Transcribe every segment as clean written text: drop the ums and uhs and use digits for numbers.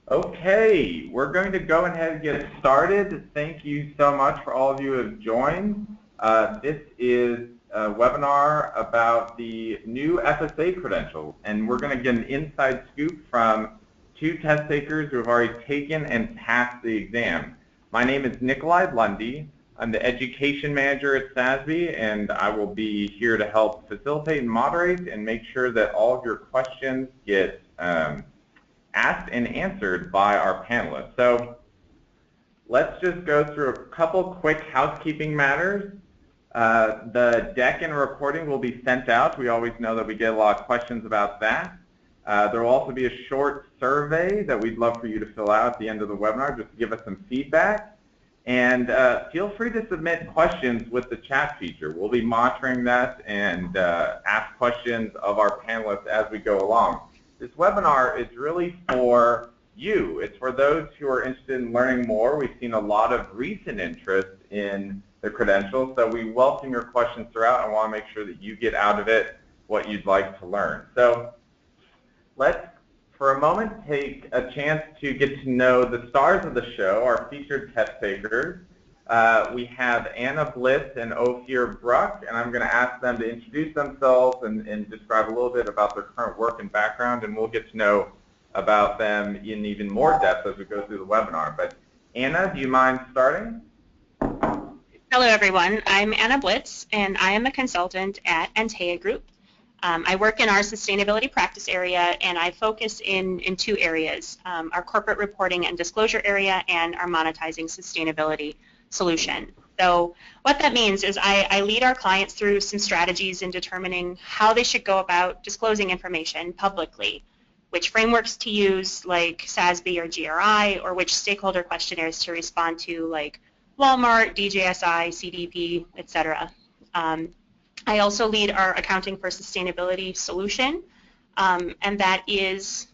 Okay, we're going to go ahead and get started. Thank you so much for all of you who have joined. This is a webinar about the new FSA credentials, and we're going to get an inside scoop from two test takers who have already taken and passed the exam. My name is Nikolai Lundy. I'm the Education Manager at SASB, and I will be here to help facilitate and moderate and make sure that all of your questions get asked and answered by our panelists. So let's just go through a couple quick housekeeping matters. The deck and recording will be sent out. We always know that we get a lot of questions about that. There will also be a short survey that we'd love for you to fill out at the end of the webinar just to give us some feedback. And feel free to submit questions with the chat feature. We'll be monitoring that and ask questions of our panelists as we go along. This webinar is really for you. It's for those who are interested in learning more. We've seen a lot of recent interest in the credentials, so we welcome your questions throughout and want to make sure that you get out of it what you'd like to learn. So let's, for a moment, take a chance to get to know the stars of the show, our featured test takers. We have Anna Blitz and Ophir Bruck, and I'm going to ask them to introduce themselves and describe a little bit about their current work and background, and we'll get to know about them in even more depth as we go through the webinar. But Anna, do you mind starting? Hello, everyone. I'm Anna Blitz, and I am a consultant at Antea Group. I work in our sustainability practice area, and I focus in two areas, our corporate reporting and disclosure area and our monetizing sustainability solution. So what that means is I lead our clients through some strategies in determining how they should go about disclosing information publicly, which frameworks to use like SASB or GRI, or which stakeholder questionnaires to respond to like Walmart, DJSI, CDP, etc. I also lead our Accounting for Sustainability solution, and that is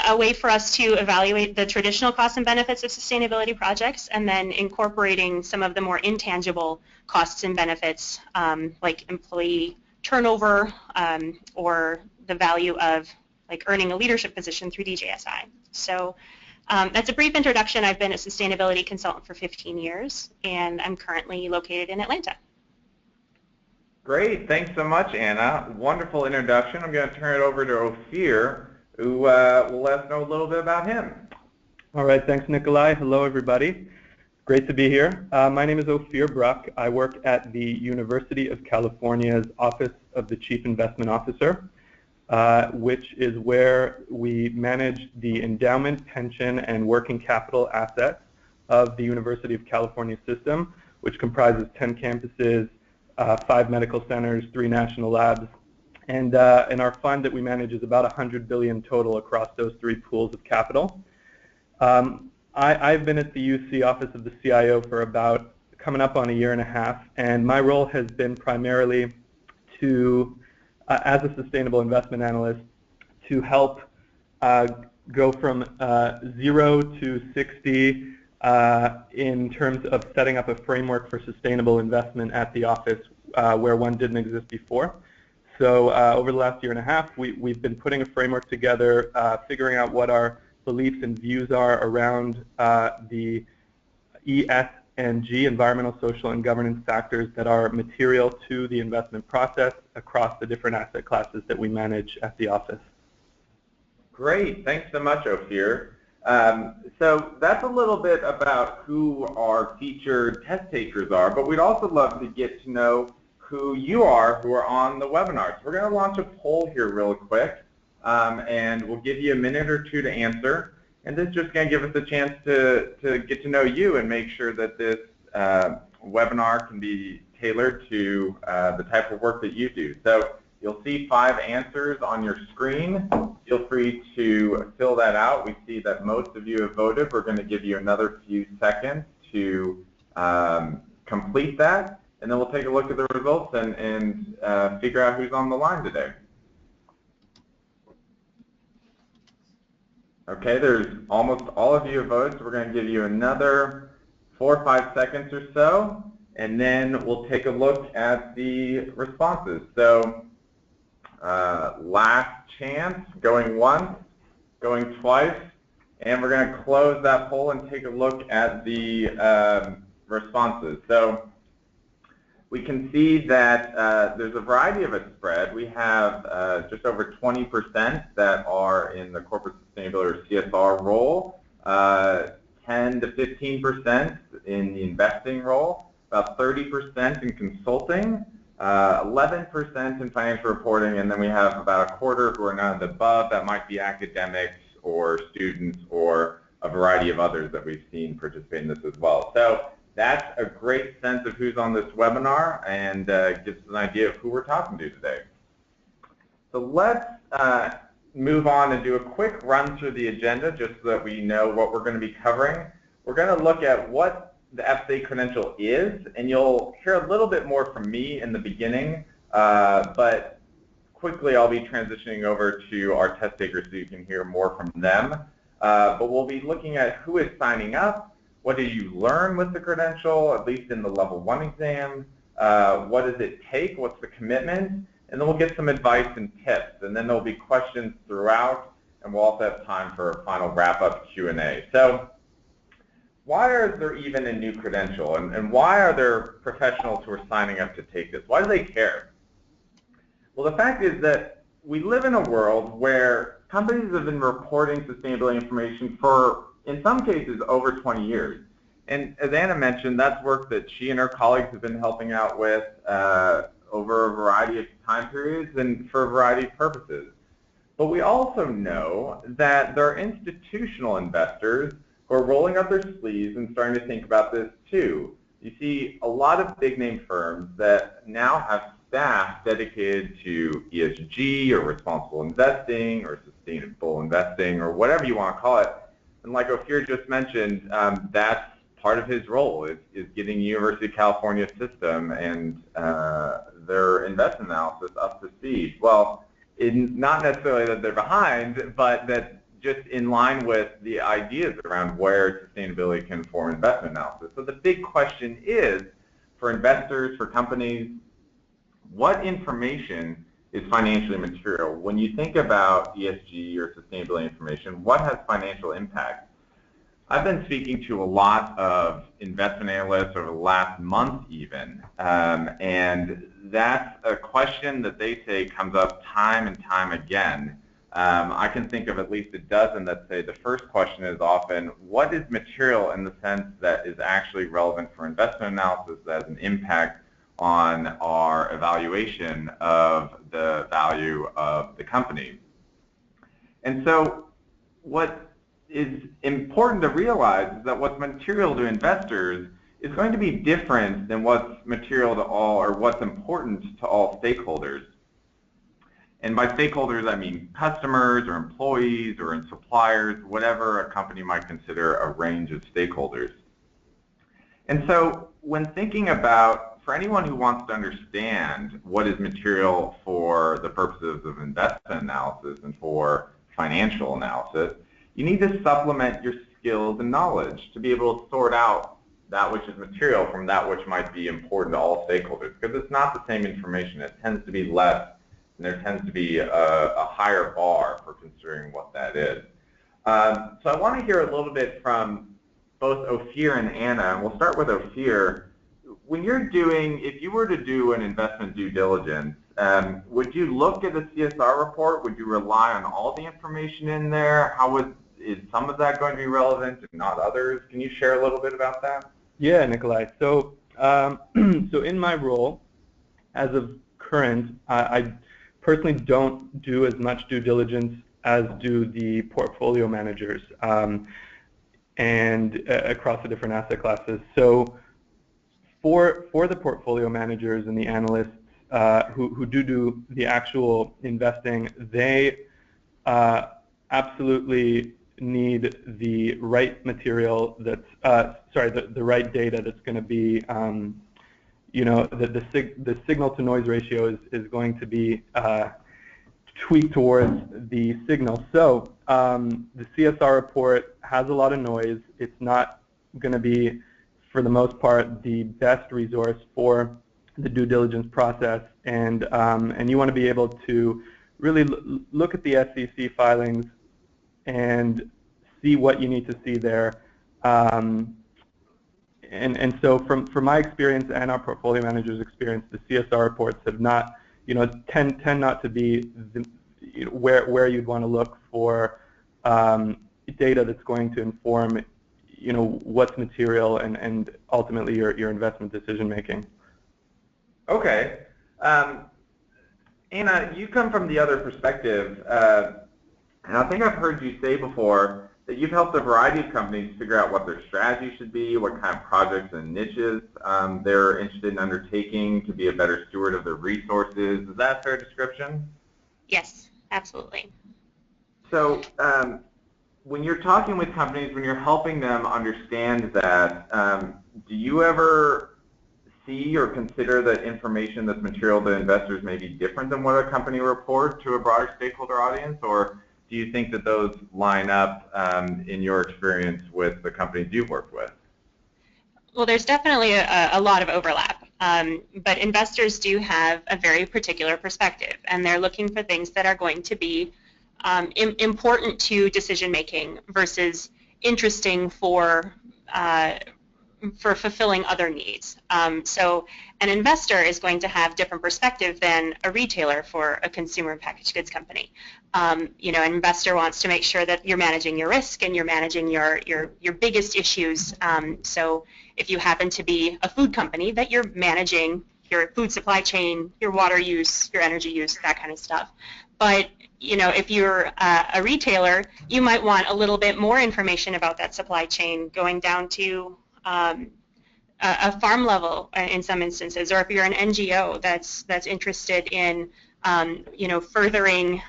a way for us to evaluate the traditional costs and benefits of sustainability projects and then incorporating some of the more intangible costs and benefits like employee turnover or the value of like earning a leadership position through DJSI. So that's a brief introduction. I've been a sustainability consultant for 15 years, and I'm currently located in Atlanta. Great. Thanks so much, Anna. Wonderful introduction. I'm going to turn it over to Ophir, who will let us know a little bit about him. All right. Thanks, Nikolai. Hello, everybody. Great to be here. My name is Ophir Bruck. I work at the University of California's Office of the Chief Investment Officer, which is where we manage the endowment, pension, and working capital assets of the University of California system, which comprises 10 campuses, 5 medical centers, 3 national labs, and our fund that we manage is about $100 billion total across those 3 pools of capital. I've been at the UC Office of the CIO for about coming up on a year and a half, and my role has been primarily to, as a sustainable investment analyst, to help go from 0 to 60 in terms of setting up a framework for sustainable investment at the office where one didn't exist before. So over the last year and a half, we've been putting a framework together, figuring out what our beliefs and views are around the ES and G, environmental, social, and governance factors that are material to the investment process across the different asset classes that we manage at the office. Great. Thanks so much, Ophir. So that's a little bit about who our featured test takers are, but we'd also love to get to know who you are who are on the webinar. So we're going to launch a poll here real quick, and we'll give you a minute or two to answer. And this is just going to give us a chance to get to know you and make sure that this webinar can be tailored to the type of work that you do. So you'll see 5 answers on your screen. Feel free to fill that out. We see that most of you have voted. We're going to give you another few seconds to complete that, and then we'll take a look at the results and figure out who's on the line today. Okay, there's almost all of you have voted, so we're going to give you another 4 or 5 seconds or so, and then we'll take a look at the responses. So last chance, going once, going twice, And we're going to close that poll and take a look at the responses. So we can see that there's a variety of a spread. We have just over 20% that are in the corporate sustainability or CSR role, 10 to 15% in the investing role, about 30% in consulting, 11% in financial reporting, and then we have about a quarter who are none of the above. That might be academics or students or a variety of others that we've seen participate in this as well. So that's a great sense of who's on this webinar and gives us an idea of who we're talking to today. So let's move on and do a quick run through the agenda just so that we know what we're going to be covering. We're going to look at what the FSA credential is, and you'll hear a little bit more from me in the beginning, but quickly I'll be transitioning over to our test takers so you can hear more from them. But we'll be looking at who is signing up, what did you learn with the credential, at least in the Level 1 exam, what does it take, what's the commitment, and then we'll get some advice and tips, and then there'll be questions throughout, and we'll also have time for a final wrap-up Q&A. So why is there even a new credential, and why are there professionals who are signing up to take this? Why do they care? Well, the fact is that we live in a world where companies have been reporting sustainability information for, in some cases, over 20 years. And as Anna mentioned, that's work that she and her colleagues have been helping out with over a variety of time periods and for a variety of purposes. But we also know that there are institutional investors who are rolling up their sleeves and starting to think about this too. You see a lot of big name firms that now have staff dedicated to ESG or responsible investing or sustainable investing or whatever you want to call it. And like Ophir just mentioned, that's part of his role is getting University of California system and their investment analysis up to speed. Well, not necessarily that they're behind, but that just in line with the ideas around where sustainability can inform investment analysis. So the big question is, for investors, for companies, what information is financially material? When you think about ESG or sustainability information, what has financial impact? I've been speaking to a lot of investment analysts over the last month even, and that's a question that they say comes up time and time again. I can think of at least a dozen that say the first question is often, what is material in the sense that is actually relevant for investment analysis that has an impact on our evaluation of the value of the company? And so what is important to realize is that what's material to investors is going to be different than what's material to all, or what's important to all stakeholders. And by stakeholders, I mean customers or employees or suppliers, whatever a company might consider a range of stakeholders. And so when thinking about, for anyone who wants to understand what is material for the purposes of investment analysis and for financial analysis, you need to supplement your skills and knowledge to be able to sort out that which is material from that which might be important to all stakeholders, because it's not the same information. It tends to be less, and there tends to be a higher bar for considering what that is. So I want to hear a little bit from both Ophir and Anna, and we'll start with Ophir. When you're doing, if you were to do an investment due diligence, would you look at a CSR report? Would you rely on all the information in there? Is some of that going to be relevant and not others? Can you share a little bit about that? Yeah, Nikolai. So, so in my role, as of current, I personally don't do as much due diligence as do the portfolio managers and across the different asset classes. So for the portfolio managers and the analysts who do the actual investing, they absolutely need the right material that's, the right data that's going to be, you know, the signal to noise ratio is going to be tweaked towards the signal. So the CSR report has a lot of noise. It's not going to be, for the most part, the best resource for the due diligence process, and you want to be able to really look at the SEC filings and see what you need to see there. And so from my experience and our portfolio manager's experience, the CSR reports have not, tend not to be where you'd want to look for data that's going to inform, what's material and ultimately your investment decision making. Okay. Anna, you come from the other perspective, and I think I've heard you say before that you've helped a variety of companies figure out what their strategy should be, what kind of projects and niches they're interested in undertaking to be a better steward of their resources. Is that a fair description? Yes, absolutely. So when you're talking with companies, when you're helping them understand that, do you ever see or consider that information that's material to investors may be different than what a company reports to a broader stakeholder audience, or do you think that those line up in your experience with the companies you've worked with? Well, there's definitely a lot of overlap, but investors do have a very particular perspective, and they're looking for things that are going to be important to decision making versus interesting for fulfilling other needs. So an investor is going to have different perspective than a retailer for a consumer packaged goods company. An investor wants to make sure that you're managing your risk and you're managing your biggest issues. So if you happen to be a food company, that you're managing your food supply chain, your water use, your energy use, that kind of stuff. But if you're a retailer, you might want a little bit more information about that supply chain going down to a farm level in some instances, or if you're an NGO that's interested in furthering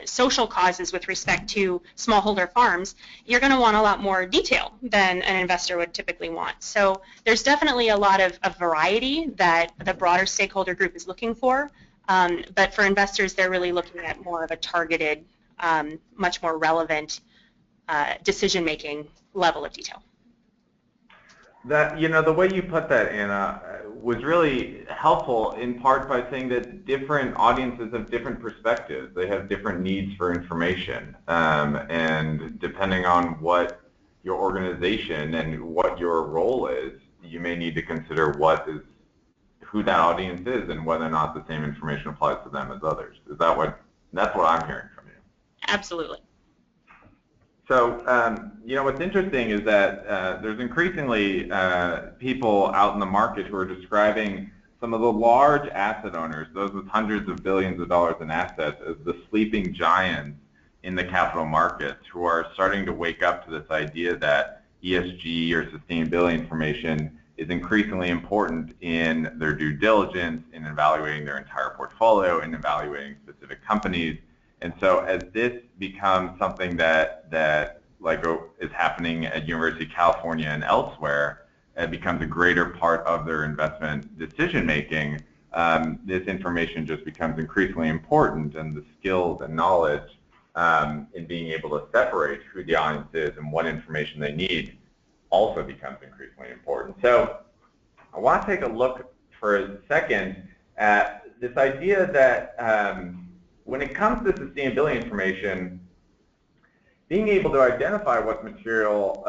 social causes with respect to smallholder farms, you're going to want a lot more detail than an investor would typically want. So there's definitely a lot of variety that the broader stakeholder group is looking for, but for investors, they're really looking at more of a targeted, much more relevant decision-making level of detail. That, the way you put that, Anna, was really helpful in part by saying that different audiences have different perspectives. They have different needs for information. And depending on what your organization and what your role is, you may need to consider who that audience is and whether or not the same information applies to them as others. That's what I'm hearing from you. Absolutely. So, what's interesting is that there's increasingly people out in the market who are describing some of the large asset owners, those with hundreds of billions of dollars in assets, as the sleeping giants in the capital markets, who are starting to wake up to this idea that ESG or sustainability information is increasingly important in their due diligence, in evaluating their entire portfolio, in evaluating specific companies. And so as this becomes something that is happening at University of California and elsewhere, it becomes a greater part of their investment decision making, this information just becomes increasingly important, and the skills and knowledge in being able to separate who the audience is and what information they need also becomes increasingly important. So I want to take a look for a second at this idea that when it comes to sustainability information, being able to identify what's material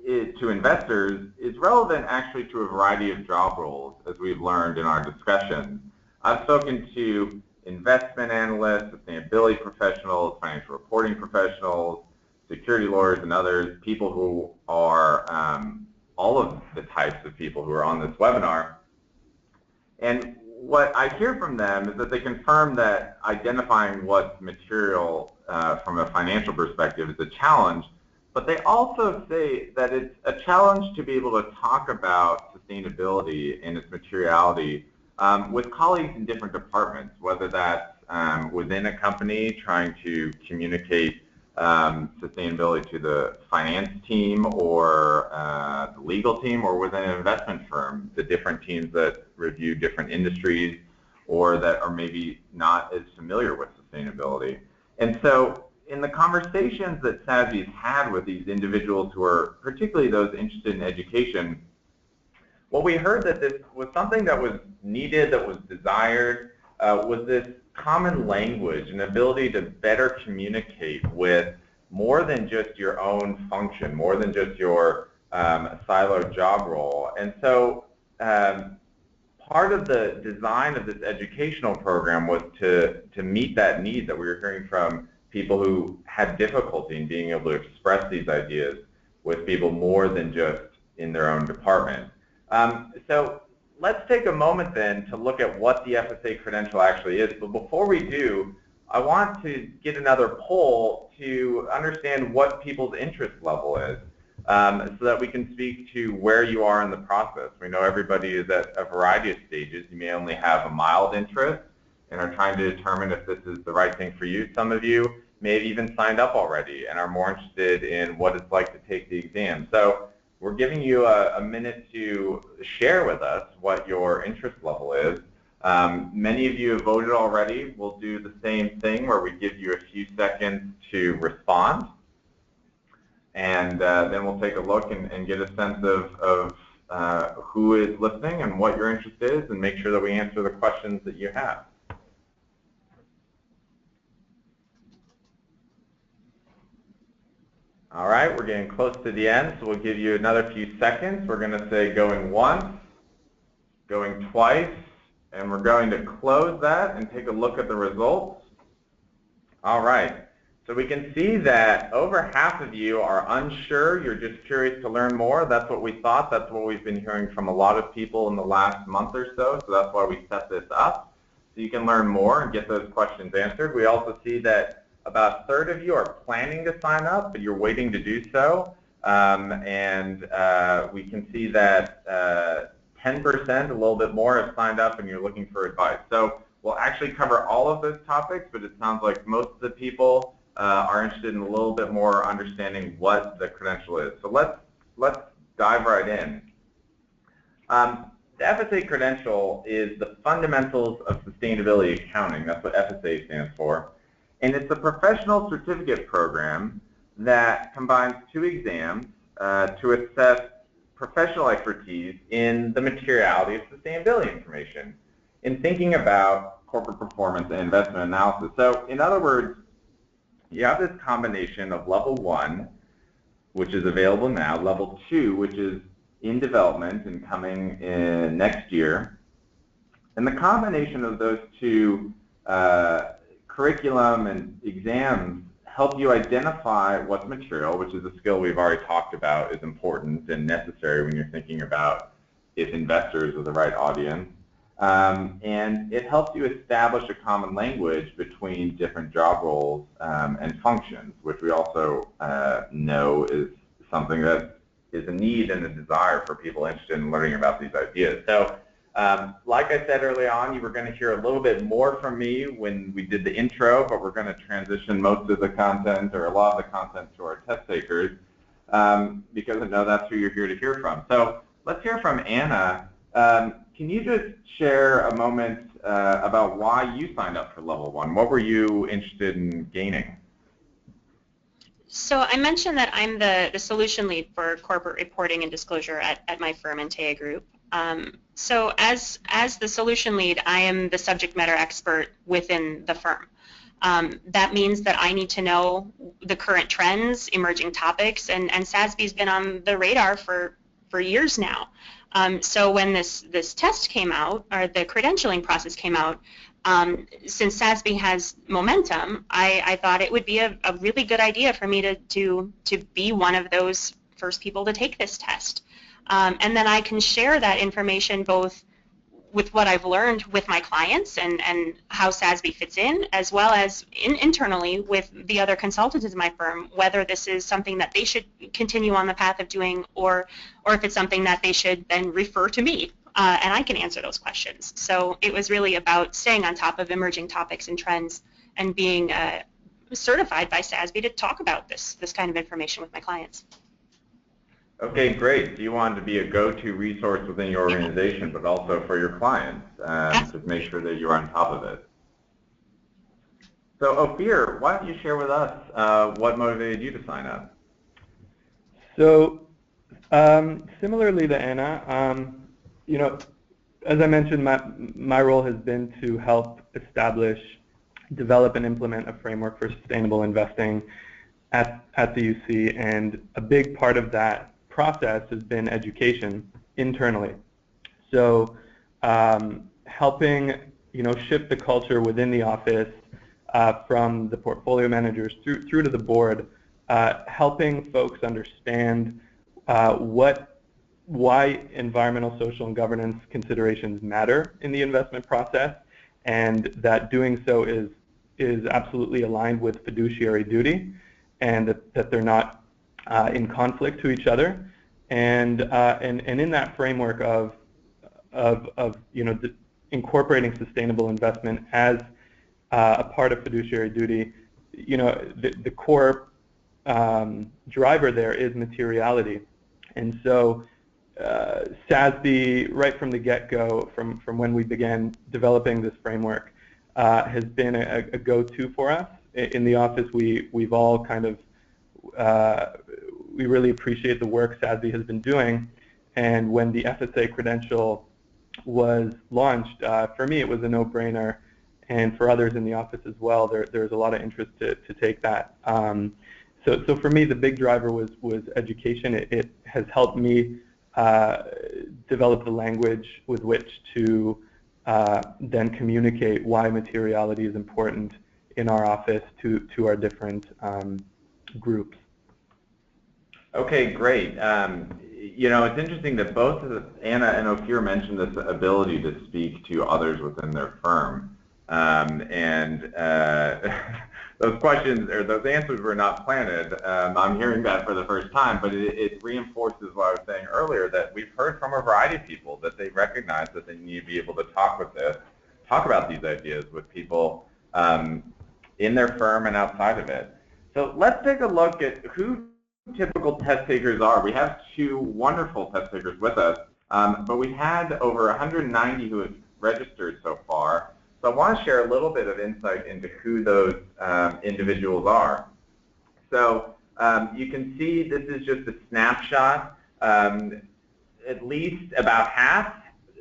to investors is relevant actually to a variety of job roles, as we've learned in our discussions. I've spoken to investment analysts, sustainability professionals, financial reporting professionals, security lawyers, and others, people who are all of the types of people who are on this webinar. And what I hear from them is that they confirm that identifying what's material from a financial perspective is a challenge, but they also say that it's a challenge to be able to talk about sustainability and its materiality with colleagues in different departments, whether that's within a company trying to communicate sustainability to the finance team or the legal team, or within an investment firm, the different teams that review different industries or that are maybe not as familiar with sustainability. And so in the conversations that SASB has had with these individuals who are particularly those interested in education, what we heard that this was something that was needed, that was desired, was this common language, an ability to better communicate with more than just your own function, more than just your siloed job role. And so part of the design of this educational program was to meet that need that we were hearing from people who had difficulty in being able to express these ideas with people more than just in their own department. So let's take a moment then to look at what the FSA credential actually is. But before we do, I want to get another poll to understand what people's interest level is, so that we can speak to where you are in the process. We know everybody is at a variety of stages. You may only have a mild interest and are trying to determine if this is the right thing for you. Some of you may have even signed up already and are more interested in what it's like to take the exam. So we're giving you a minute to share with us what your interest level is. Many of you have voted already. We'll do the same thing where we give you a few seconds to respond. And then we'll take a look and get a sense of who is listening and what your interest is, and make sure that we answer the questions that you have. All right, we're getting close to the end, so we'll give you another few seconds. We're going to say going once, going twice, and we're going to close that and take a look at the results. All right. So we can see that over half of you are unsure. You're just curious to learn more. That's what we thought. That's what we've been hearing from a lot of people in the last month or so. So that's why we set this up, so you can learn more and get those questions answered. We also see that about a third of you are planning to sign up, but you're waiting to do so. We can see that 10%, a little bit more, have signed up and you're looking for advice. So we'll actually cover all of those topics, but it sounds like most of the people are interested in a little bit more understanding what the credential is. So let's dive right in. The FSA credential is the fundamentals of sustainability accounting. That's what FSA stands for. And it's a professional certificate program that combines two exams to assess professional expertise in the materiality of sustainability information in thinking about corporate performance and investment analysis. So in other words, you have this combination of level 1, which is available now, level 2, which is in development and coming in next year. And the combination of those two curriculum and exams help you identify what's material, which is a skill we've already talked about is important and necessary when you're thinking about if investors are the right audience. And it helps you establish a common language between different job roles and functions, which we also know is something that is a need and a desire for people interested in learning about these ideas. So like I said early on, you were going to hear a little bit more from me when we did the intro, but we're going to transition most of the content, or a lot of the content, to our test takers, because I know that's who you're here to hear from. So let's hear from Anna. Can you just share a moment about why you signed up for Level 1? What were you interested in gaining? So I mentioned that I'm the solution lead for corporate reporting and disclosure at my firm, Antaya Group. So as the solution lead, I am the subject matter expert within the firm. That means that I need to know the current trends, emerging topics, and SASB's been on the radar for years now. So when this test came out, or the credentialing process came out, since SASB has momentum, I thought it would be a really good idea for me to be one of those first people to take this test. And then I can share that information both with what I've learned with my clients and how SASB fits in, as well as internally with the other consultants in my firm, whether this is something that they should continue on the path of doing, or if it's something that they should then refer to me, and I can answer those questions. So it was really about staying on top of emerging topics and trends and being certified by SASB to talk about this kind of information with my clients. Okay, great. So you wanted to be a go-to resource within your organization, but also for your clients, to make sure that you're on top of it. So Ophir, why don't you share with us what motivated you to sign up? So similarly to Anna, you know, as I mentioned, my role has been to help establish, develop, and implement a framework for sustainable investing at the UC, and a big part of that process has been education internally. So helping shift the culture within the office from the portfolio managers through to the board, helping folks understand why environmental, social, and governance considerations matter in the investment process, and that doing so is absolutely aligned with fiduciary duty, and that they're not in conflict to each other, and in that framework of incorporating sustainable investment as a part of fiduciary duty, the core driver there is materiality, and so SASB, right from the get-go, from when we began developing this framework, has been a go-to for us in the office. We've all kind of we really appreciate the work SASB has been doing, and when the FSA Credential was launched, for me it was a no-brainer, and for others in the office as well, there's a lot of interest to take that. So for me, the big driver was education. It has helped me develop the language with which to then communicate why materiality is important in our office to our different groups. Okay, great. It's interesting that both Anna and Ophir mentioned this ability to speak to others within their firm. Those questions or those answers were not planted. I'm hearing that for the first time, but it reinforces what I was saying earlier, that we've heard from a variety of people that they recognize that they need to be able to talk about these ideas with people in their firm and outside of it. So let's take a look at who typical test takers are. We have two wonderful test takers with us, but we've had over 190 who have registered so far. So I want to share a little bit of insight into who those individuals are. So you can see this is just a snapshot. At least about half,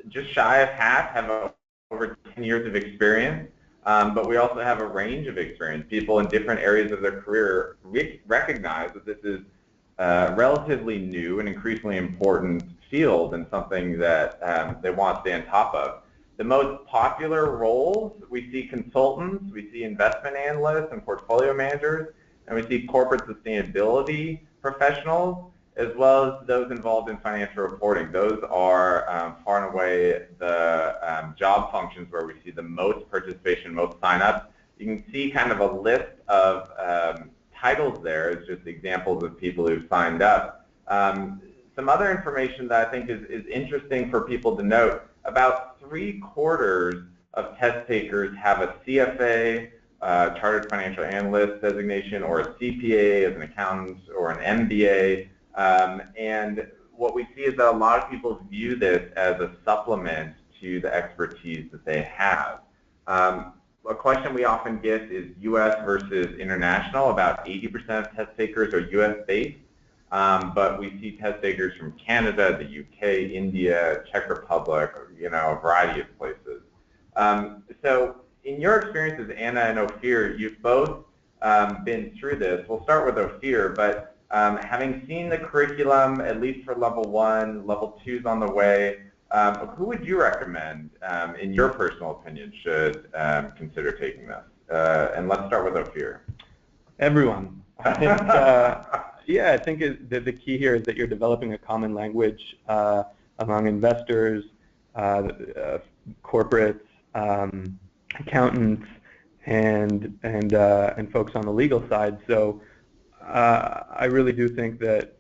just shy of half, have over 10 years of experience. But we also have a range of experience. People in different areas of their career recognize that this is a relatively new and increasingly important field and something that they want to stay on top of. The most popular roles, we see consultants, we see investment analysts and portfolio managers, and we see corporate sustainability professionals, as well as those involved in financial reporting. Those are far and away the job functions where we see the most participation, most sign-ups. You can see kind of a list of titles there as just examples of people who've signed up. Some other information that I think is interesting for people to note: about 3/4 of test takers have a CFA, Chartered Financial Analyst designation, or a CPA as an accountant, or an MBA. And what we see is that a lot of people view this as a supplement to the expertise that they have. A question we often get is U.S. versus international. About 80% of test takers are U.S.-based, but we see test takers from Canada, the U.K., India, Czech Republic, a variety of places. So in your experiences, Anna and Ophir, you've both been through this. We'll start with Ophir, but having seen the curriculum, at least for Level 1, Level 2's on the way, who would you recommend, in your personal opinion, should consider taking this? And let's start with Ophir. Everyone. I think, yeah, I think the key here is that you're developing a common language among investors, corporates, accountants, and folks on the legal side. So I really do think that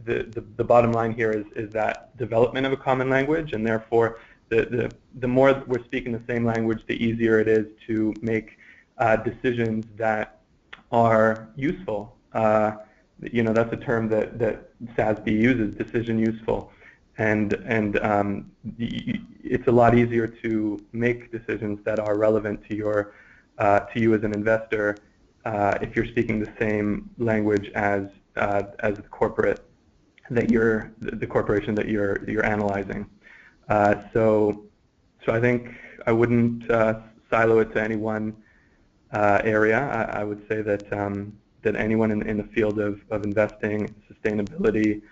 the bottom line here is that development of a common language, and therefore the more we're speaking the same language, the easier it is to make decisions that are useful. That's a term that SASB uses, decision useful, and it's a lot easier to make decisions that are relevant to you as an investor if you're speaking the same language as the corporate the corporation that you're analyzing. So I think I wouldn't silo it to any one area. I would say that that anyone in the field of investing, sustainability,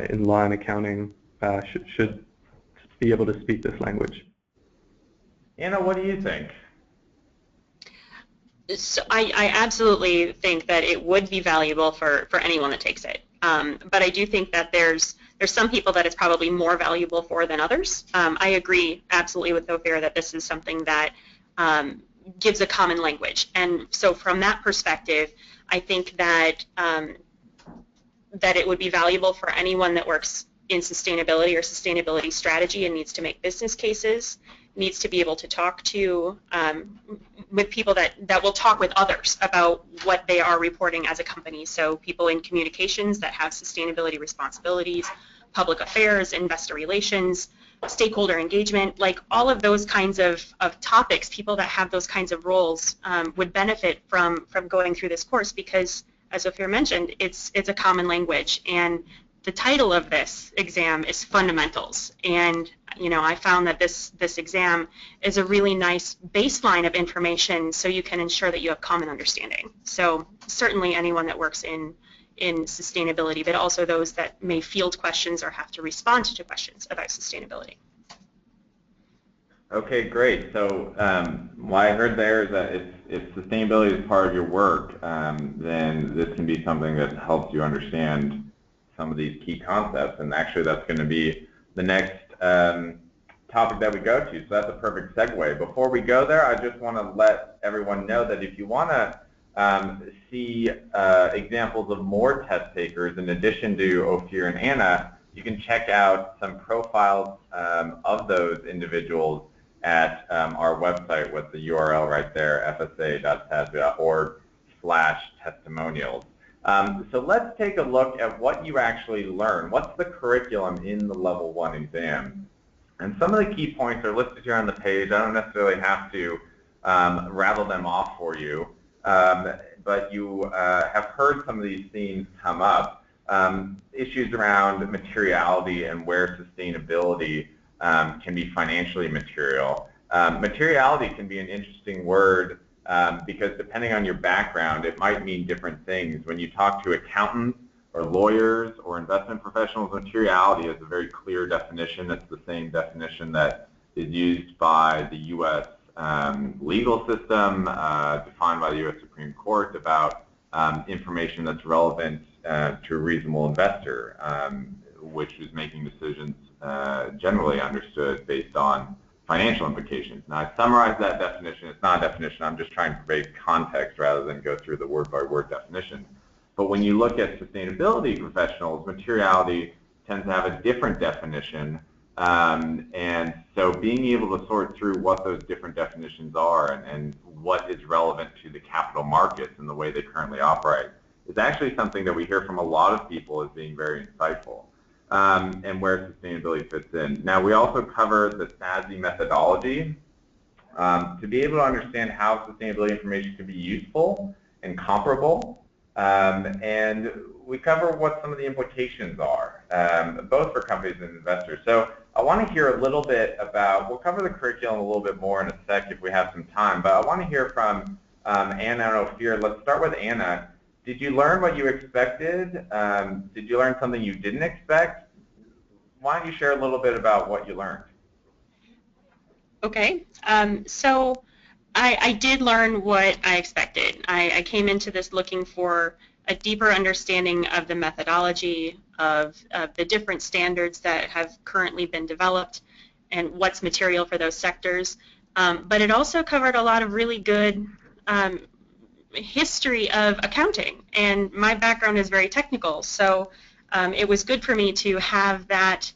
in law and accounting should be able to speak this language. Anna, what do you think? So I absolutely think that it would be valuable for anyone that takes it. But I do think that there's some people that it's probably more valuable for than others. I agree absolutely with Ophir that this is something that gives a common language. And so from that perspective, I think that that it would be valuable for anyone that works in sustainability or sustainability strategy and needs to make business cases, needs to be able to talk to with people that will talk with others about what they are reporting as a company. So people in communications that have sustainability responsibilities, public affairs, investor relations, stakeholder engagement, like all of those kinds of topics, people that have those kinds of roles would benefit from going through this course because, as Ophir mentioned, it's a common language. And the title of this exam is Fundamentals, and I found that this exam is a really nice baseline of information so you can ensure that you have common understanding. So certainly anyone that works in sustainability, but also those that may field questions or have to respond to questions about sustainability. Okay, great. So what I heard there is that if sustainability is part of your work, then this can be something that helps you understand some of these key concepts, and actually that's going to be the next topic that we go to, so that's a perfect segue. Before we go there, I just want to let everyone know that if you want to see examples of more test takers in addition to Ophir and Anna, you can check out some profiles of those individuals at our website with the URL right there, fsa.sasb.org/testimonials. So let's take a look at what you actually learn. What's the curriculum in the Level 1 exam? And some of the key points are listed here on the page. I don't necessarily have to rattle them off for you, but you have heard some of these themes come up. Issues around materiality and where sustainability can be financially material. Materiality can be an interesting word because depending on your background, it might mean different things. When you talk to accountants or lawyers or investment professionals, materiality is a very clear definition. It's the same definition that is used by the U.S. Legal system, defined by the U.S. Supreme Court about information that's relevant to a reasonable investor, which is making decisions generally understood based on financial implications. Now, I summarized that definition. It's not a definition. I'm just trying to provide context rather than go through the word-by-word definition. But when you look at sustainability professionals, materiality tends to have a different definition. And so being able to sort through what those different definitions are and what is relevant to the capital markets and the way they currently operate is actually something that we hear from a lot of people as being very insightful. And where sustainability fits in. Now, we also cover the SASB methodology to be able to understand how sustainability information can be useful and comparable. And we cover what some of the implications are, both for companies and investors. So I want to hear a little bit about, we'll cover the curriculum a little bit more in a sec if we have some time, but I want to hear from Anna and Ophir. Let's start with Anna. Did you learn what you expected? Did you learn something you didn't expect? Why don't you share a little bit about what you learned? Okay, so I did learn what I expected. I came into this looking for a deeper understanding of the methodology, of the different standards that have currently been developed and what's material for those sectors. But it also covered a lot of really good history of accounting, and my background is very technical, so it was good for me to have that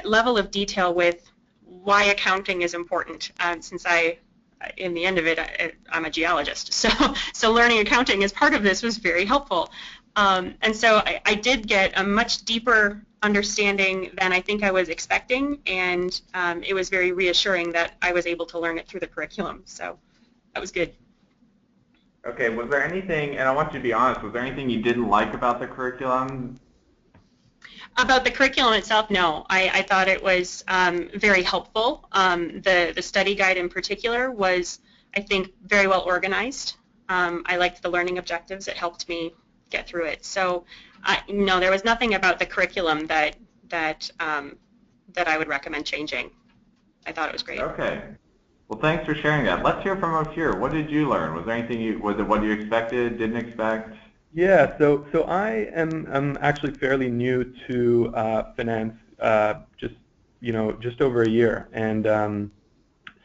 level of detail with why accounting is important, since in the end of it, I'm a geologist, so learning accounting as part of this was very helpful. And so I did get a much deeper understanding than I think I was expecting, and it was very reassuring that I was able to learn it through the curriculum, so that was good. Okay, was there anything, and I want you to be honest, was there anything you didn't like about the curriculum? About the curriculum itself, no. I thought it was very helpful. The study guide in particular was, I think, very well organized. I liked the learning objectives. It helped me get through it. So, no, there was nothing about the curriculum that I would recommend changing. I thought it was great. Okay. Well, thanks for sharing that. Let's hear from Ophir. What did you learn? Was there anything was it what you expected, didn't expect? Yeah, so I am actually fairly new to finance, just over a year, and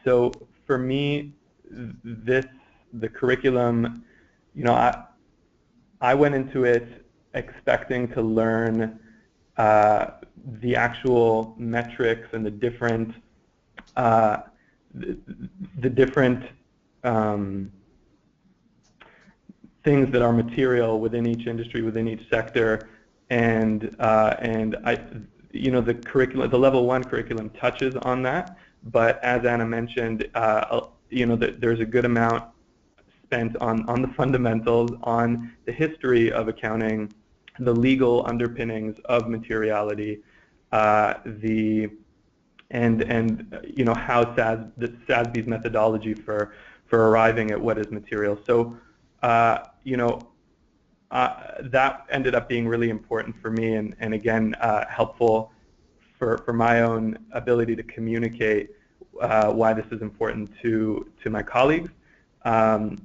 so for me, the curriculum, I went into it expecting to learn the actual metrics and the different things that are material within each industry, within each sector, and the curriculum, the Level I curriculum touches on that. But as Anna mentioned, there's a good amount spent on the fundamentals, on the history of accounting, the legal underpinnings of materiality, how the SASB's methodology for arriving at what is material. So that ended up being really important for me, and again helpful for my own ability to communicate why this is important to my colleagues, and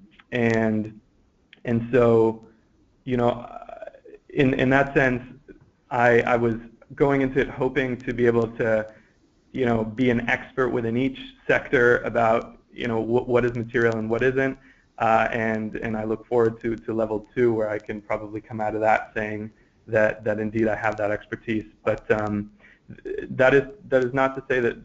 so in that sense, I was going into it hoping to be able to be an expert within each sector about what is material and what isn't, and I look forward to Level 2, where I can probably come out of that saying that indeed I have that expertise. But that is not to say that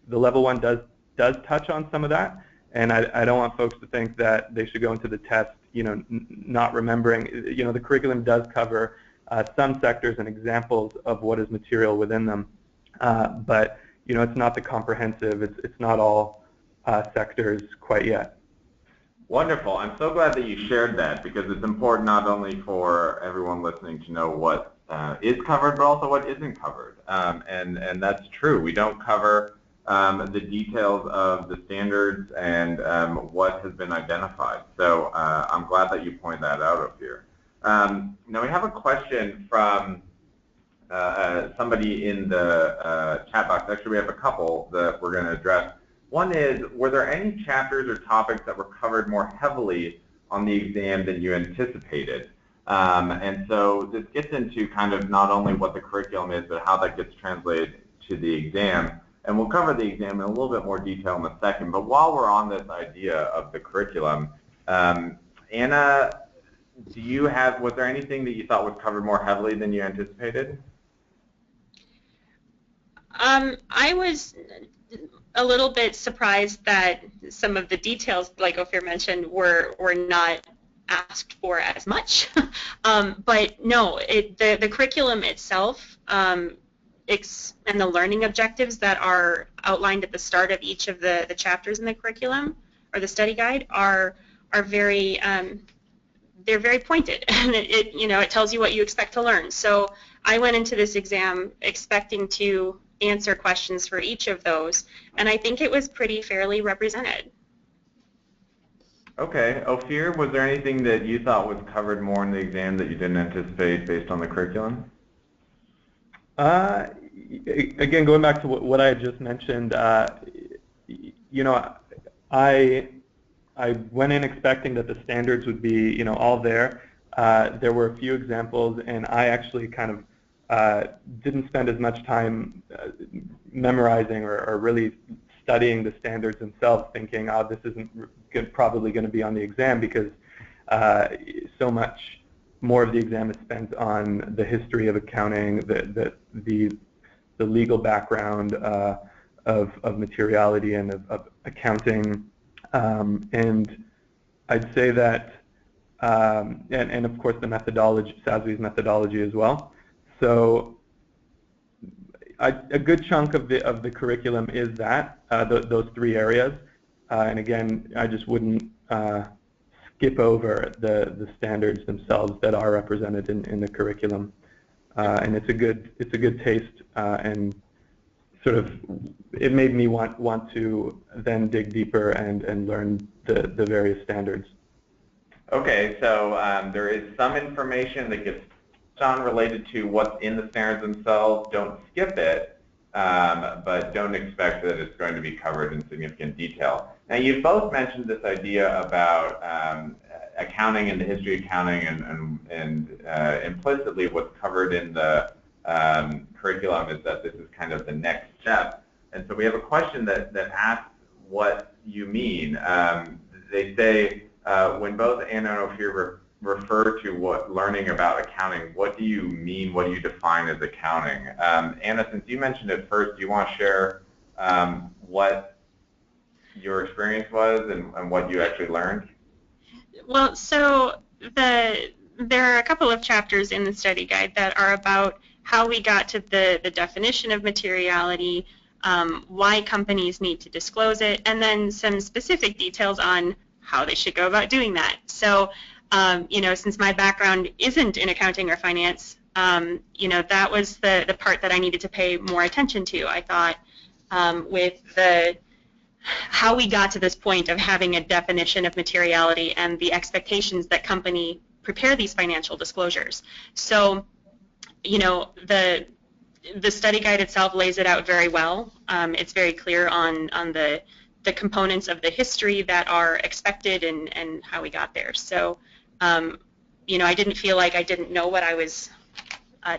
the Level 1 does touch on some of that, and I don't want folks to think that they should go into the test not remembering. The curriculum does cover some sectors and examples of what is material within them, but it's not the comprehensive. It's not all sectors quite yet. Wonderful. I'm so glad that you shared that, because it's important not only for everyone listening to know what is covered, but also what isn't covered. And that's true. We don't cover the details of the standards and what has been identified. So I'm glad that you point that out up here. Now we have a question from somebody in the chat box. Actually, we have a couple that we're going to address. One is, were there any chapters or topics that were covered more heavily on the exam than you anticipated? And so this gets into kind of not only what the curriculum is, but how that gets translated to the exam. And we'll cover the exam in a little bit more detail in a second. But while we're on this idea of the curriculum, Anna, was there anything that you thought was covered more heavily than you anticipated? I was a little bit surprised that some of the details, like Ophir mentioned, were not asked for as much. But no, the curriculum itself and the learning objectives that are outlined at the start of each of the chapters in the curriculum or the study guide are very they're very pointed, and it tells you what you expect to learn. So I went into this exam expecting to answer questions for each of those, and I think it was pretty fairly represented. Okay. Ophir, was there anything that you thought was covered more in the exam that you didn't anticipate based on the curriculum? Again, going back to what I had just mentioned, I went in expecting that the standards would be, all there. There were a few examples, and I actually kind of didn't spend as much time memorizing or really studying the standards themselves, thinking, oh, this isn't probably going to be on the exam, because so much more of the exam is spent on the history of accounting, the legal background of materiality and of accounting, and I'd say that, and of course the methodology, SASB's methodology as well. So a good chunk of the curriculum is that, those three areas, and again, I just wouldn't skip over the standards themselves that are represented in the curriculum, and it's a good taste, and sort of it made me want to then dig deeper and learn the various standards. Okay, so there is some information that gets on related to what's in the standards themselves. Don't skip it, but don't expect that it's going to be covered in significant detail. Now, you've both mentioned this idea about accounting and the history of accounting, and implicitly what's covered in the curriculum is that this is kind of the next step. And so we have a question that asks what you mean. They say, when both Anna and Ophir refer to what learning about accounting, what do you mean, what do you define as accounting? Anna, since you mentioned it first, do you want to share what your experience was and what you actually learned? Well, so there are a couple of chapters in the study guide that are about how we got to the definition of materiality, why companies need to disclose it, and then some specific details on how they should go about doing that. So, you know, since my background isn't in accounting or finance, you know, that was the part that I needed to pay more attention to. I thought with how we got to this point of having a definition of materiality and the expectations that company prepare these financial disclosures. So, you know, the study guide itself lays it out very well. It's very clear on the components of the history that are expected and how we got there. So, you know, I didn't feel like I didn't know what I was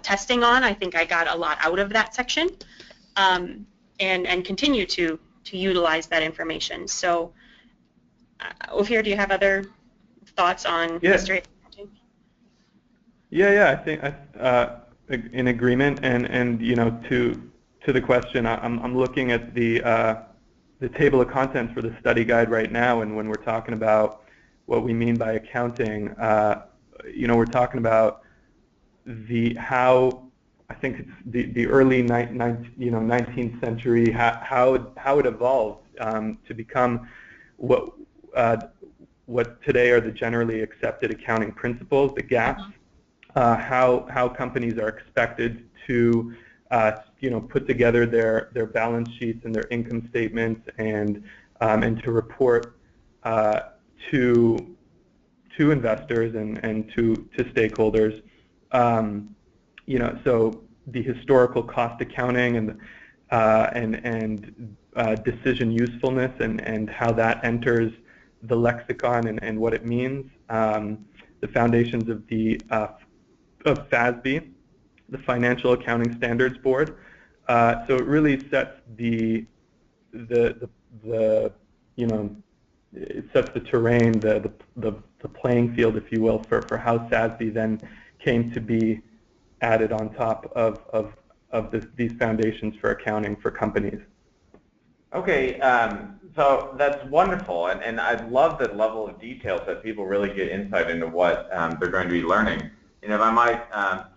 testing on. I think I got a lot out of that section, and continue to utilize that information. So, Ophir, do you have other thoughts on history? Yeah, I think in agreement, and you know, to the question, I'm looking at the table of contents for the study guide right now, and when we're talking about what we mean by accounting, you know, we're talking about how I think it's the early 19th century, how it evolved to become what today are the generally accepted accounting principles, the GAAPs. How companies are expected to you know, put together their balance sheets and their income statements, and to report to investors and to stakeholders. You know, so the historical cost accounting and decision usefulness and how that enters the lexicon and what it means. The foundations of of FSA, the Financial Accounting Standards Board. So it really sets the you know, it sets the terrain, the playing field, if you will, for how SASB then came to be added on top of these foundations for accounting for companies. Okay, so that's wonderful, and I love the level of detail so that people really get insight into what they're going to be learning. And if I might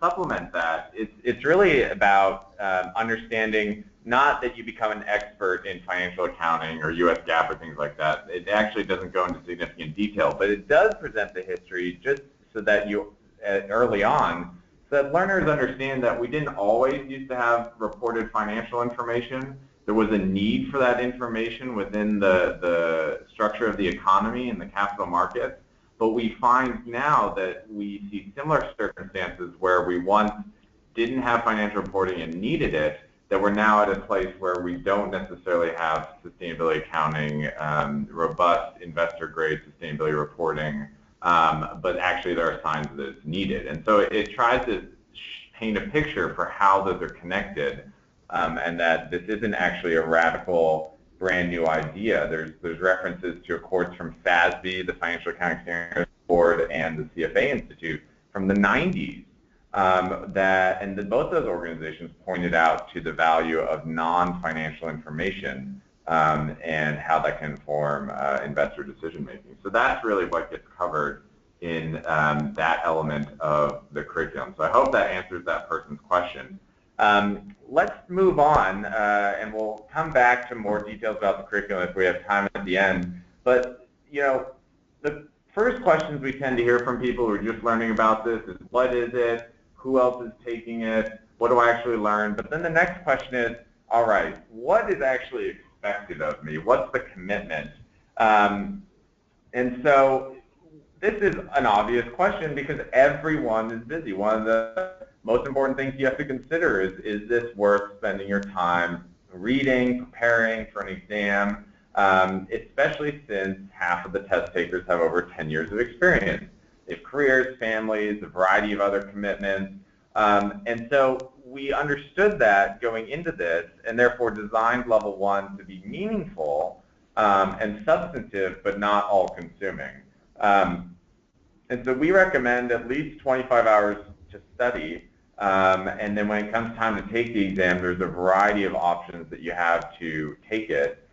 supplement that, it's really about understanding not that you become an expert in financial accounting or US GAAP or things like that. It actually doesn't go into significant detail, but it does present the history just so that you, early on, so that learners understand that we didn't always used to have reported financial information. There was a need for that information within the structure of the economy and the capital markets. But we find now that we see similar circumstances where we once didn't have financial reporting and needed it, that we're now at a place where we don't necessarily have sustainability accounting, robust investor-grade sustainability reporting, but actually there are signs that it's needed. And so it tries to paint a picture for how those are connected, and that this isn't actually a radical brand new idea. There's references to quotes from FSA, the Financial Accounting Standards Board, and the CFA Institute from the 90s, and both those organizations pointed out to the value of non-financial information and how that can inform investor decision making. So that's really what gets covered in that element of the curriculum. So I hope that answers that person's question. Let's move on, and we'll come back to more details about the curriculum if we have time at the end. But, you know, the first questions we tend to hear from people who are just learning about this is, what is it? Who else is taking it? What do I actually learn? But then the next question is, all right, what is actually expected of me? What's the commitment? And so this is an obvious question because everyone is busy. One of the most important things you have to consider is this worth spending your time reading, preparing for an exam, especially since half of the test takers have over 10 years of experience. They have careers, families, a variety of other commitments. And so we understood that going into this and therefore designed Level 1 to be meaningful and substantive but not all-consuming. And so we recommend at least 25 hours to study. And then when it comes time to take the exam, there's a variety of options that you have to take it.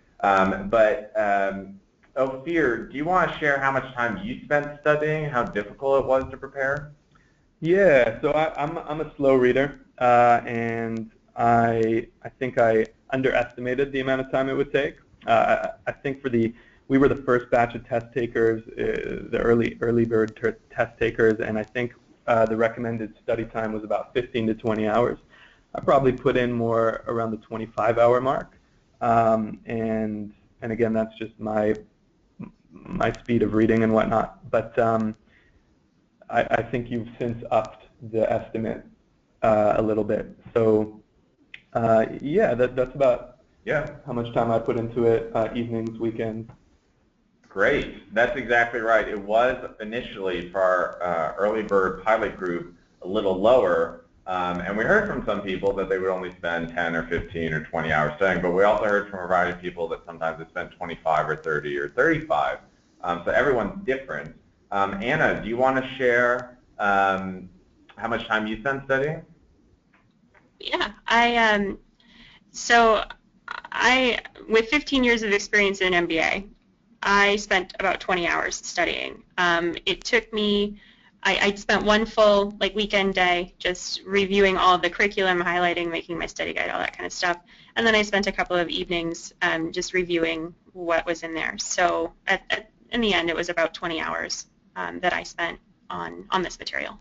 Ophir, do you want to share how much time you spent studying, how difficult it was to prepare? Yeah, so I'm a slow reader, and I think I underestimated the amount of time it would take. I think we were the first batch of test takers, the early bird test takers, and I think the recommended study time was about 15 to 20 hours. I probably put in more around the 25-hour mark, and again, that's just my speed of reading and whatnot. But I think you've since upped the estimate a little bit. So yeah, that's about how much time I put into it, evenings, weekends. Great. That's exactly right. It was initially for our early bird pilot group a little lower, and we heard from some people that they would only spend 10 or 15 or 20 hours studying, but we also heard from a variety of people that sometimes they spend 25 or 30 or 35. So everyone's different. Anna, do you want to share how much time you spent studying? Yeah, with 15 years of experience in MBA, I spent about 20 hours studying. It took me, I spent one full weekend day just reviewing all of the curriculum, highlighting, making my study guide, all that kind of stuff. And then I spent a couple of evenings just reviewing what was in there. So in the end, it was about 20 hours that I spent on this material.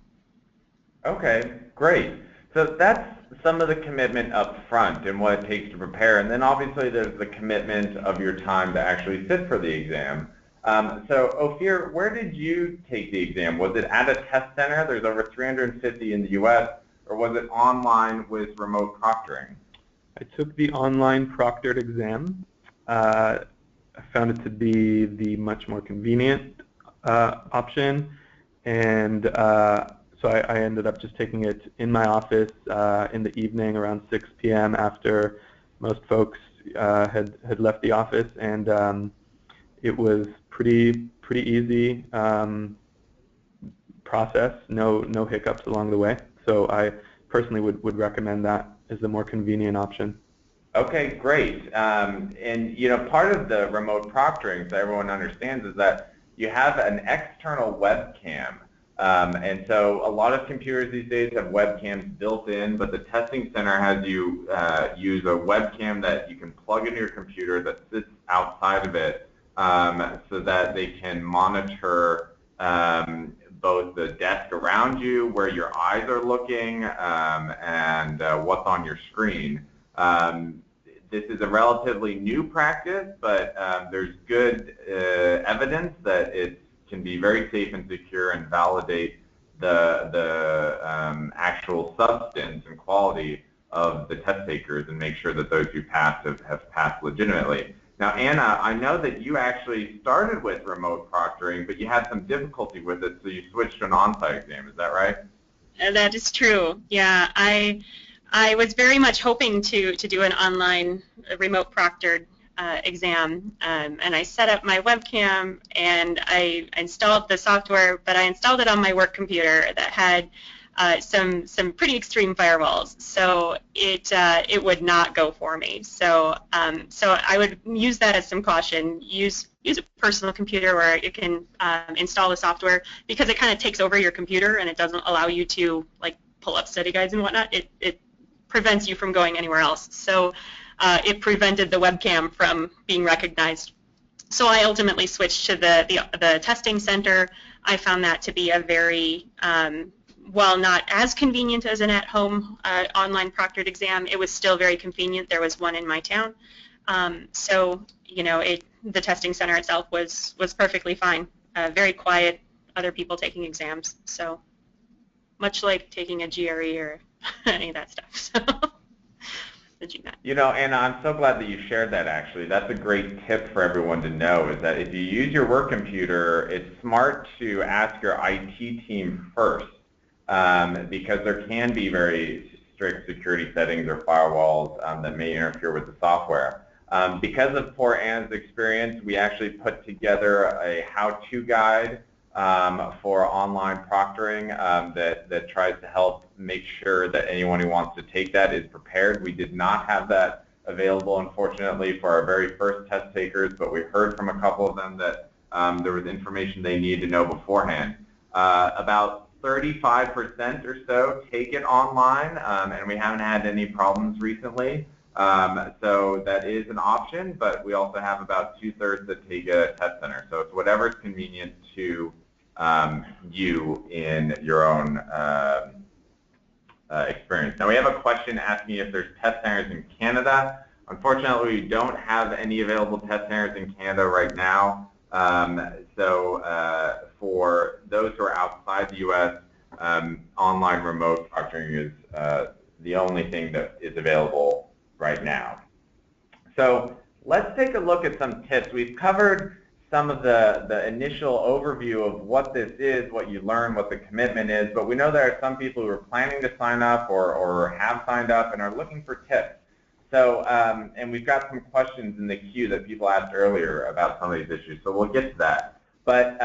Okay, great. So that's some of the commitment up front and what it takes to prepare. And then obviously there's the commitment of your time to actually sit for the exam. So Ophir, where did you take the exam? Was it at a test center? There's over 350 in the US, or was it online with remote proctoring? I took the online proctored exam. I found it to be the much more convenient option, and so I ended up just taking it in my office in the evening around 6 p.m. after most folks had left the office, and it was pretty easy process, no hiccups along the way. So I personally would recommend that as the more convenient option. Okay, great. And part of the remote proctoring, so everyone understands, is that you have an external webcam. And so a lot of computers these days have webcams built in, but the testing center has you use a webcam that you can plug into your computer that sits outside of it so that they can monitor both the desk around you, where your eyes are looking, and what's on your screen. This is a relatively new practice, but there's good evidence that it can be very safe and secure and validate the actual substance and quality of the test takers and make sure that those who pass have passed legitimately. Now, Anna, I know that you actually started with remote proctoring, but you had some difficulty with it, so you switched to an on-site exam. Is that right? That is true. Yeah, I was very much hoping to do an online remote proctored exam, and I set up my webcam and I installed the software, but I installed it on my work computer that had some pretty extreme firewalls, so it would not go for me. So I would use that as some caution. Use a personal computer where you can install the software, because it kind of takes over your computer and it doesn't allow you to pull up study guides and whatnot. It prevents you from going anywhere else. So it prevented the webcam from being recognized. So I ultimately switched to the testing center. I found that to be a very, while not as convenient as an at-home online proctored exam, it was still very convenient. There was one in my town. So the testing center itself was perfectly fine. Very quiet, other people taking exams. So much like taking a GRE or any of that stuff. So the GMAT. You know, Anna, I'm so glad that you shared that, actually. That's a great tip for everyone to know, is that if you use your work computer, it's smart to ask your IT team first, because there can be very strict security settings or firewalls that may interfere with the software. Because of poor Anna's experience, we actually put together a how-to guide for online proctoring that tries to help make sure that anyone who wants to take that is prepared. We did not have that available, unfortunately, for our very first test takers, but we heard from a couple of them that there was information they needed to know beforehand. About 35% or so take it online, and we haven't had any problems recently. So that is an option, but we also have about 2/3 that take a test center. So it's whatever's convenient to you in your own experience. Now we have a question asking if there's test centers in Canada. Unfortunately, we don't have any available test centers in Canada right now. For those who are outside the U.S., online remote proctoring is the only thing that is available right now. So let's take a look at some tips. We've covered some of the initial overview of what this is, what you learn, what the commitment is, but we know there are some people who are planning to sign up or have signed up and are looking for tips. So, and we've got some questions in the queue that people asked earlier about some of these issues, so we'll get to that. But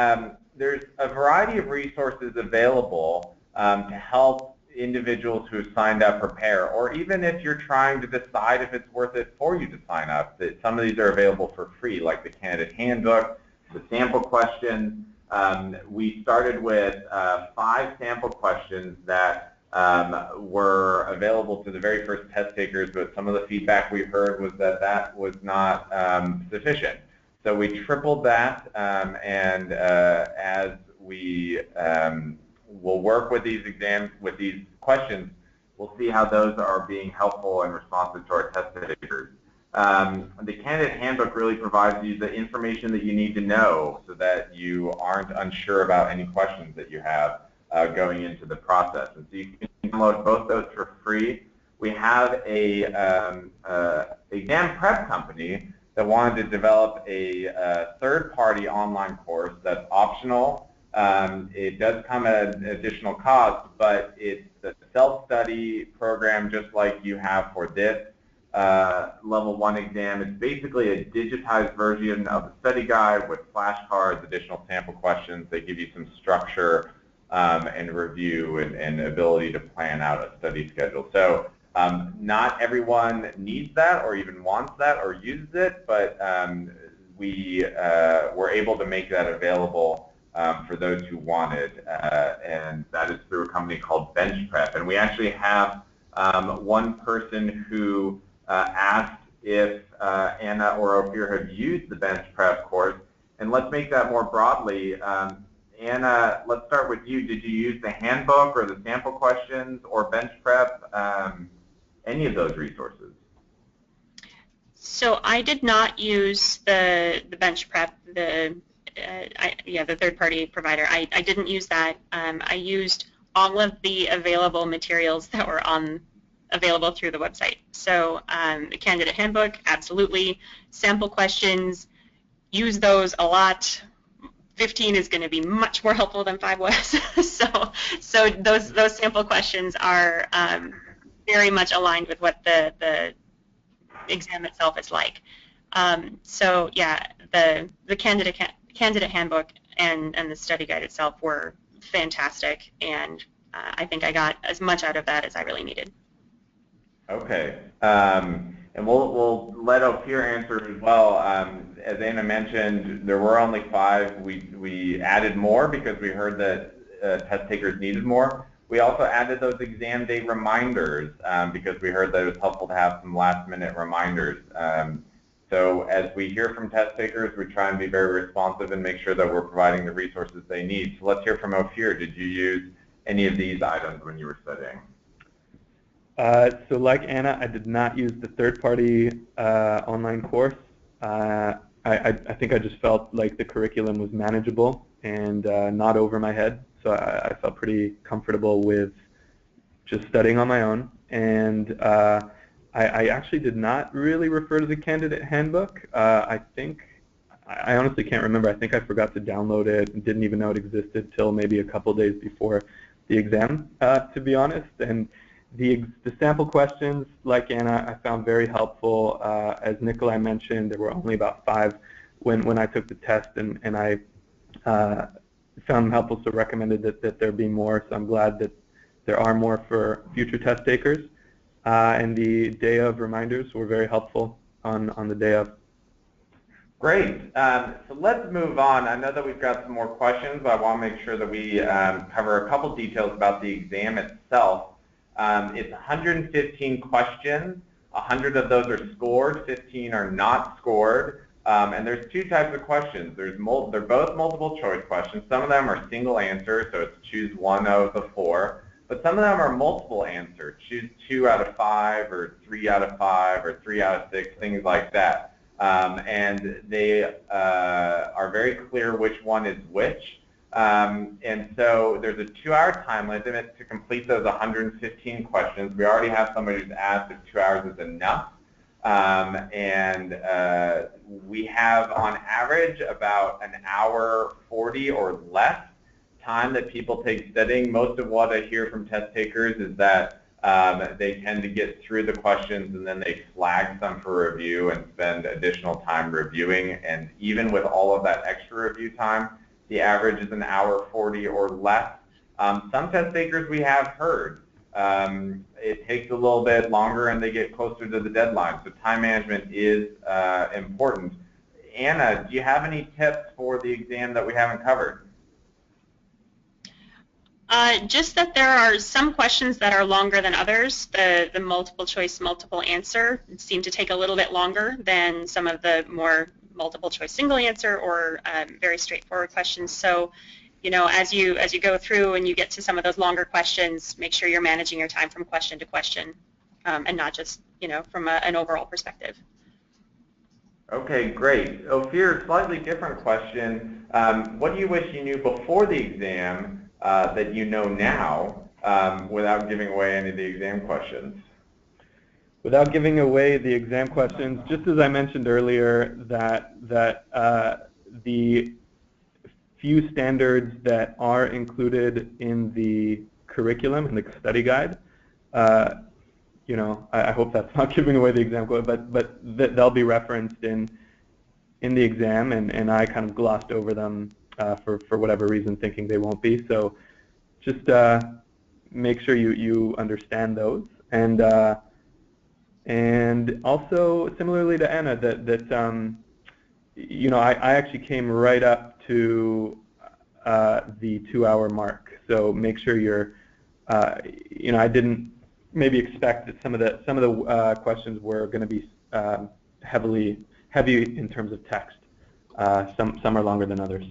there's a variety of resources available to help individuals who have signed up prepare, or even if you're trying to decide if it's worth it for you to sign up. That some of these are available for free, like the candidate handbook, the sample questions. We started with 5 sample questions that were available to the very first test takers, but some of the feedback we heard was that that was not sufficient. So we tripled that, and as we will work with these exams, with these questions, we'll see how those are being helpful and responsive to our test takers. The candidate handbook really provides you the information that you need to know so that you aren't unsure about any questions that you have going into the process. And so you can download both those for free. We have a exam prep company that wanted to develop a third-party online course that's optional. It does come at an additional cost, but it's a self-study program just like you have for this Level 1 exam. It's basically a digitized version of the study guide with flashcards, additional sample questions. They give you some structure and review and ability to plan out a study schedule. So not everyone needs that or even wants that or uses it, but we were able to make that available for those who wanted, and that is through a company called Bench Prep. And we actually have one person who asked if Anna or Ophir have used the Bench Prep course, and let's make that more broadly. Anna, let's start with you. Did you use the handbook or the sample questions or Bench Prep, any of those resources? So I did not use the Bench Prep, the third-party provider. I didn't use that. I used all of the available materials that were available through the website. So the candidate handbook, absolutely. Sample questions, use those a lot. 15 is going to be much more helpful than 5 was. so those sample questions are very much aligned with what the exam itself is like. So yeah, the candidate handbook and the study guide itself were fantastic, and I think I got as much out of that as I really needed. Okay, and we'll let Ophir answer as well. As Anna mentioned, there were only 5. We added more because we heard that test takers needed more. We also added those exam day reminders because we heard that it was helpful to have some last-minute reminders. So as we hear from test takers, we try and be very responsive and make sure that we're providing the resources they need. So let's hear from Ophir. Did you use any of these items when you were studying? So like Anna, I did not use the third-party online course. I think I just felt like the curriculum was manageable and not over my head. So I felt pretty comfortable with just studying on my own. And I actually did not really refer to the candidate handbook. I honestly can't remember. I think I forgot to download it and didn't even know it existed till maybe a couple days before the exam, to be honest. And the sample questions, like Anna, I found very helpful. As Nikolai mentioned, there were only about 5 when I took the test, and I found them helpful, so recommended that there be more. So I'm glad that there are more for future test takers. And the day of reminders were very helpful on the day of. Great. So let's move on. I know that we've got some more questions, but I want to make sure that we cover a couple details about the exam itself. It's 115 questions. 100 of those are scored, 15 are not scored. And there's 2 types of questions. They're both multiple choice questions. Some of them are single answer, so it's choose one of the 4. But some of them are multiple answer. Choose 2 out of 5, or 3 out of 5, or 3 out of 6, things like that. And they are very clear which one is which. And so there's a 2-hour time limit to complete those 115 questions. We already have somebody who's asked if 2 hours is enough. And we have, on average, about an hour 40 or less time that people take studying. Most of what I hear from test takers is that they tend to get through the questions and then they flag some for review and spend additional time reviewing. And even with all of that extra review time, the average is an hour 40 or less. Some test takers we have heard, it takes a little bit longer and they get closer to the deadline. So time management is important. Anna, do you have any tips for the exam that we haven't covered? Just that there are some questions that are longer than others. The multiple choice, multiple answer seem to take a little bit longer than some of the more multiple choice single answer or very straightforward questions. So, you know, as you go through and you get to some of those longer questions, make sure you're managing your time from question to question and not just, you know, from an overall perspective. Okay, great. Ophir, slightly different question. What do you wish you knew before the exam that you know now without giving away any of the exam questions? Without giving away the exam questions, just as I mentioned earlier, that the few standards that are included in the curriculum, in the study guide, you know, I hope that's not giving away the exam, but they'll be referenced in the exam, and I kind of glossed over them for whatever reason, thinking they won't be. So just make sure you understand those, and also similarly to Anna, that you know, I actually came right up to the 2-hour mark. So make sure you're, you know, I didn't maybe expect that some of the questions were going to be heavy in terms of text. Some are longer than others.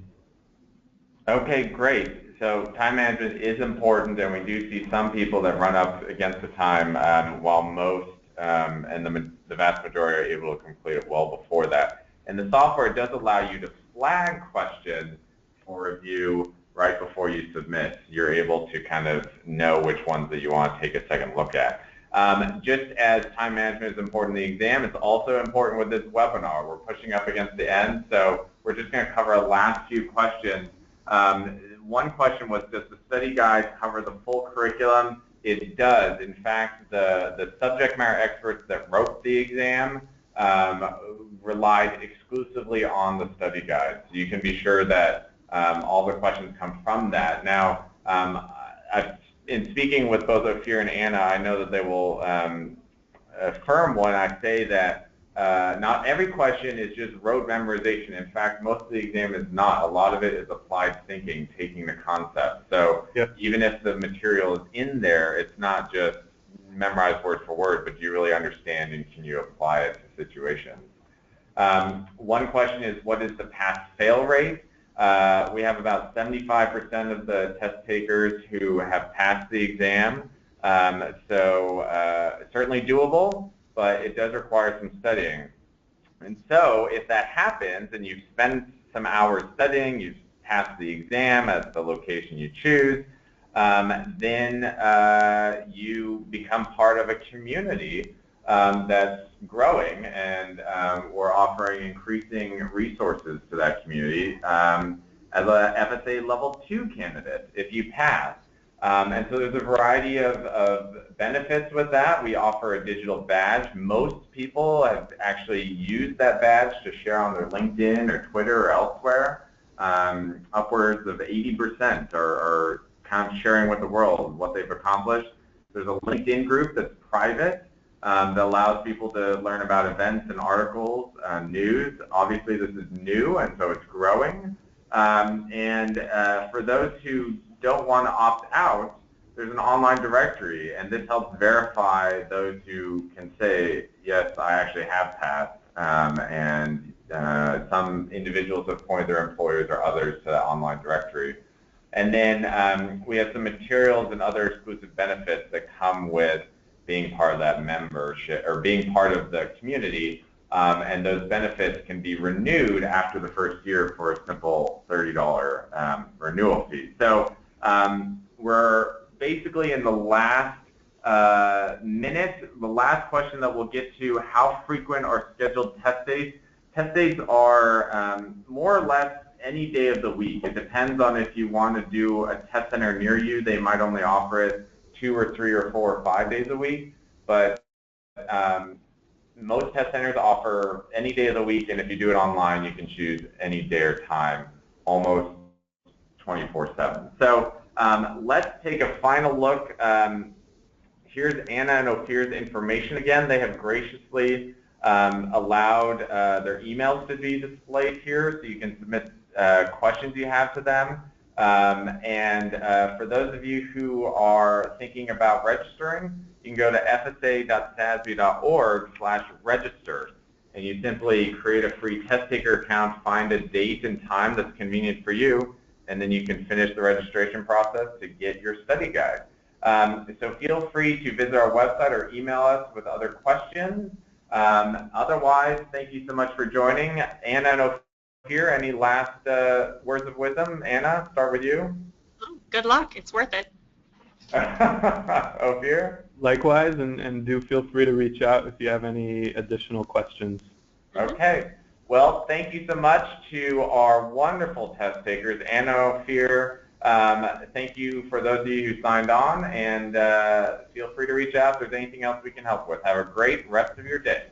Okay, great. So time management is important, and we do see some people that run up against the time, while most and the vast majority are able to complete it well before that. And the software does allow you to flag questions for review right before you submit. You're able to kind of know which ones that you want to take a second look at. Just as time management is important in the exam, it's also important with this webinar. We're pushing up against the end, so we're just going to cover a last few questions. One question was, does the study guide cover the full curriculum? It does. In fact, the subject matter experts that wrote the exam relied exclusively on the study guide. So you can be sure that all the questions come from that. Now, in speaking with both Ophir and Anna, I know that they will affirm when I say that not every question is just rote memorization. In fact, most of the exam is not. A lot of it is applied thinking, taking the concept. So yep. Even if the material is in there, it's not just memorized word for word, but do you really understand and can you apply it to situations? One question is, what is the pass-fail rate? We have about 75% of the test takers who have passed the exam. So certainly doable, but it does require some studying. And so if that happens and you've spent some hours studying, you've passed the exam at the location you choose, then you become part of a community that's growing, and we're offering increasing resources to that community as a FSA Level II candidate if you pass. And so there's a variety of benefits with that. We offer a digital badge. Most people have actually used that badge to share on their LinkedIn or Twitter or elsewhere. Upwards of 80% are kind of sharing with the world what they've accomplished. There's a LinkedIn group that's private that allows people to learn about events and articles, news. Obviously, this is new, and so it's growing. For those who don't want to opt out, there's an online directory, and this helps verify those who can say, yes, I actually have passed, some individuals have pointed their employers or others to that online directory. And then we have some materials and other exclusive benefits that come with being part of that membership or being part of the community, and those benefits can be renewed after the first year for a simple $30 renewal fee. So we're basically in the last minute. The last question that we'll get to: how frequent are scheduled test days? Test days are more or less any day of the week. It depends on if you want to do a test center near you. They might only offer it 2 or 3 or 4 or 5 days a week, but most test centers offer any day of the week, and if you do it online, you can choose any day or time, almost 24/7. So let's take a final look. Here's Anna and Ophir's information again. They have graciously allowed their emails to be displayed here, so you can submit questions you have to them. For those of you who are thinking about registering, you can go to fsa.sasb.org/register, and you simply create a free test taker account, find a date and time that's convenient for you, and then you can finish the registration process to get your study guide. So feel free to visit our website or email us with other questions. Otherwise, thank you so much for joining. Anna and Ophir, any last words of wisdom? Anna, start with you. Good luck. It's worth it. Ophir? Likewise, and do feel free to reach out if you have any additional questions. Okay. Well, thank you so much to our wonderful test takers, Anna, Ophir. Thank you for those of you who signed on, and feel free to reach out if there's anything else we can help with. Have a great rest of your day.